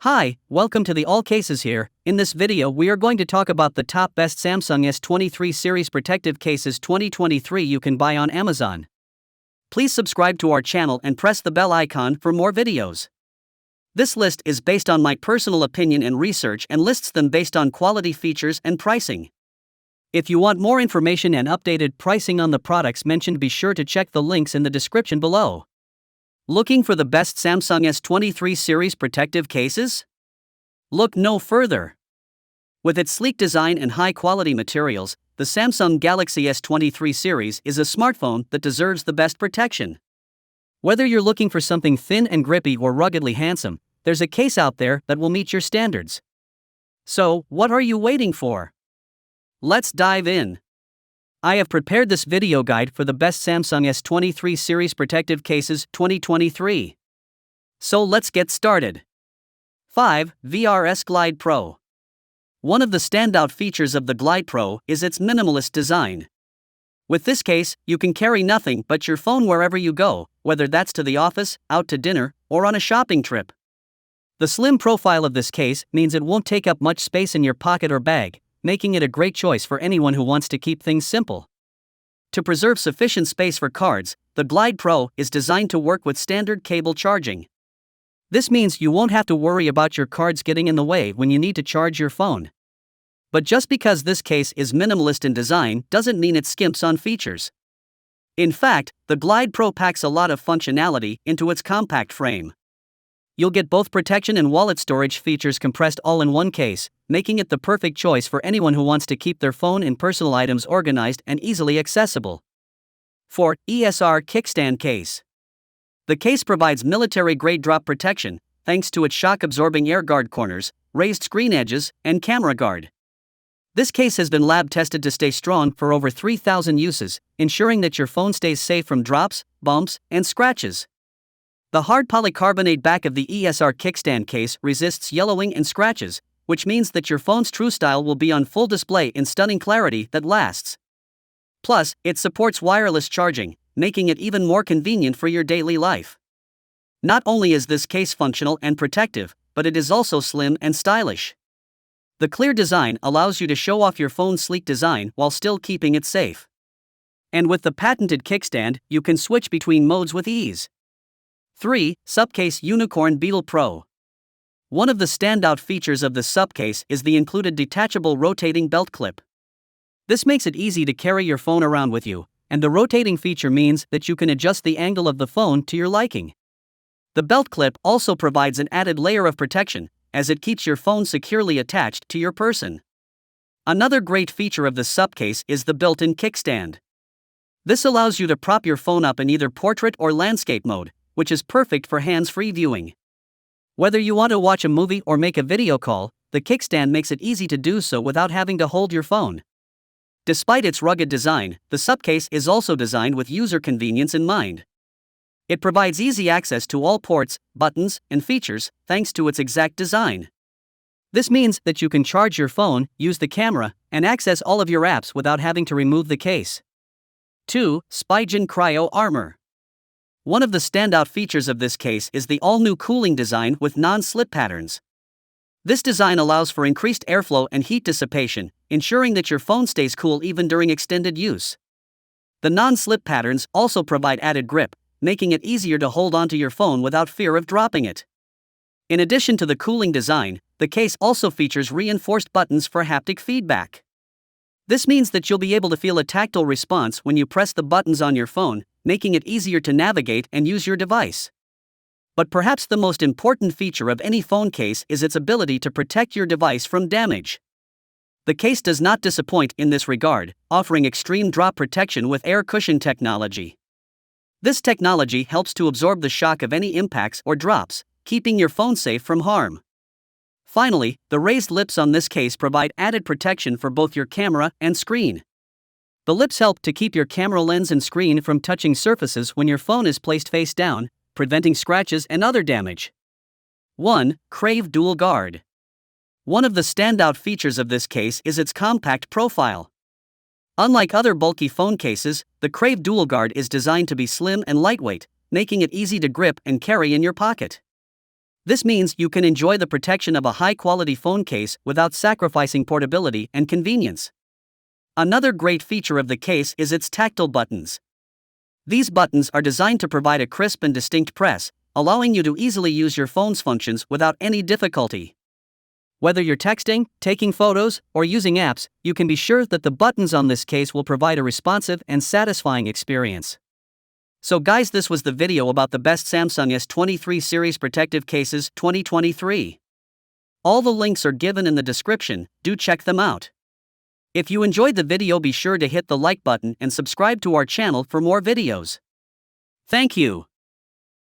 Hi, welcome to the AllCasesHere. In this video we are going to talk about the top best Samsung S23 series protective cases 2023 you can buy on Amazon. Please subscribe to our channel and press the bell icon for more videos. This list is based on my personal opinion and research and lists them based on quality, features and pricing. If you want more information and updated pricing on the products mentioned, be sure to check the links in the description below. Looking for the best Samsung S23 series protective cases? Look no further. With its sleek design and high-quality materials, the Samsung Galaxy S23 series is a smartphone that deserves the best protection. Whether you're looking for something thin and grippy or ruggedly handsome, there's a case out there that will meet your standards. So, what are you waiting for? Let's dive in. I have prepared this video guide for the best Samsung S23 series protective cases 2023. So let's get started. 5. Vrs Glide Pro. One of the standout features of the Glide Pro is its minimalist design. With this case, you can carry nothing but your phone wherever you go, whether that's to the office, out to dinner, or on a shopping trip. The slim profile of this case means it won't take up much space in your pocket or bag, making it a great choice for anyone who wants to keep things simple. To preserve sufficient space for cards, the Glide Pro is designed to work with standard cable charging. This means you won't have to worry about your cards getting in the way when you need to charge your phone. But just because this case is minimalist in design doesn't mean it skimps on features. In fact, the Glide Pro packs a lot of functionality into its compact frame. You'll get both protection and wallet storage features compressed all in one case, making it the perfect choice for anyone who wants to keep their phone and personal items organized and easily accessible. 4. ESR Kickstand Case. The case provides military-grade drop protection, thanks to its shock-absorbing air guard corners, raised screen edges, and camera guard. This case has been lab-tested to stay strong for over 3,000 uses, ensuring that your phone stays safe from drops, bumps, and scratches. The hard polycarbonate back of the ESR Kickstand case resists yellowing and scratches, which means that your phone's true style will be on full display in stunning clarity that lasts. Plus, it supports wireless charging, making it even more convenient for your daily life. Not only is this case functional and protective, but it is also slim and stylish. The clear design allows you to show off your phone's sleek design while still keeping it safe. And with the patented kickstand, you can switch between modes with ease. 3. Subcase Unicorn Beetle Pro. One of the standout features of the Subcase is the included detachable rotating belt clip. This makes it easy to carry your phone around with you, and the rotating feature means that you can adjust the angle of the phone to your liking. The belt clip also provides an added layer of protection, as it keeps your phone securely attached to your person. Another great feature of the Subcase is the built-in kickstand. This allows you to prop your phone up in either portrait or landscape mode, which is perfect for hands-free viewing. Whether you want to watch a movie or make a video call, the kickstand makes it easy to do so without having to hold your phone. Despite its rugged design, the Subcase is also designed with user convenience in mind. It provides easy access to all ports, buttons, and features, thanks to its exact design. This means that you can charge your phone, use the camera, and access all of your apps without having to remove the case. 2. Spigen Cryo Armor. One of the standout features of this case is the all-new cooling design with non-slip patterns. This design allows for increased airflow and heat dissipation, ensuring that your phone stays cool even during extended use. The non-slip patterns also provide added grip, making it easier to hold onto your phone without fear of dropping it. In addition to the cooling design, the case also features reinforced buttons for haptic feedback. This means that you'll be able to feel a tactile response when you press the buttons on your phone, making it easier to navigate and use your device. But perhaps the most important feature of any phone case is its ability to protect your device from damage. The case does not disappoint in this regard, offering extreme drop protection with air cushion technology. This technology helps to absorb the shock of any impacts or drops, keeping your phone safe from harm. Finally, the raised lips on this case provide added protection for both your camera and screen. The lips help to keep your camera lens and screen from touching surfaces when your phone is placed face down, preventing scratches and other damage. 1. Crave Dual Guard. One of the standout features of this case is its compact profile. Unlike other bulky phone cases, the Crave Dual Guard is designed to be slim and lightweight, making it easy to grip and carry in your pocket. This means you can enjoy the protection of a high-quality phone case without sacrificing portability and convenience. Another great feature of the case is its tactile buttons. These buttons are designed to provide a crisp and distinct press, allowing you to easily use your phone's functions without any difficulty. Whether you're texting, taking photos, or using apps, you can be sure that the buttons on this case will provide a responsive and satisfying experience. So guys, this was the video about the best Samsung S23 series protective cases 2023. All the links are given in the description, do check them out. If you enjoyed the video, be sure to hit the like button and subscribe to our channel for more videos. Thank you.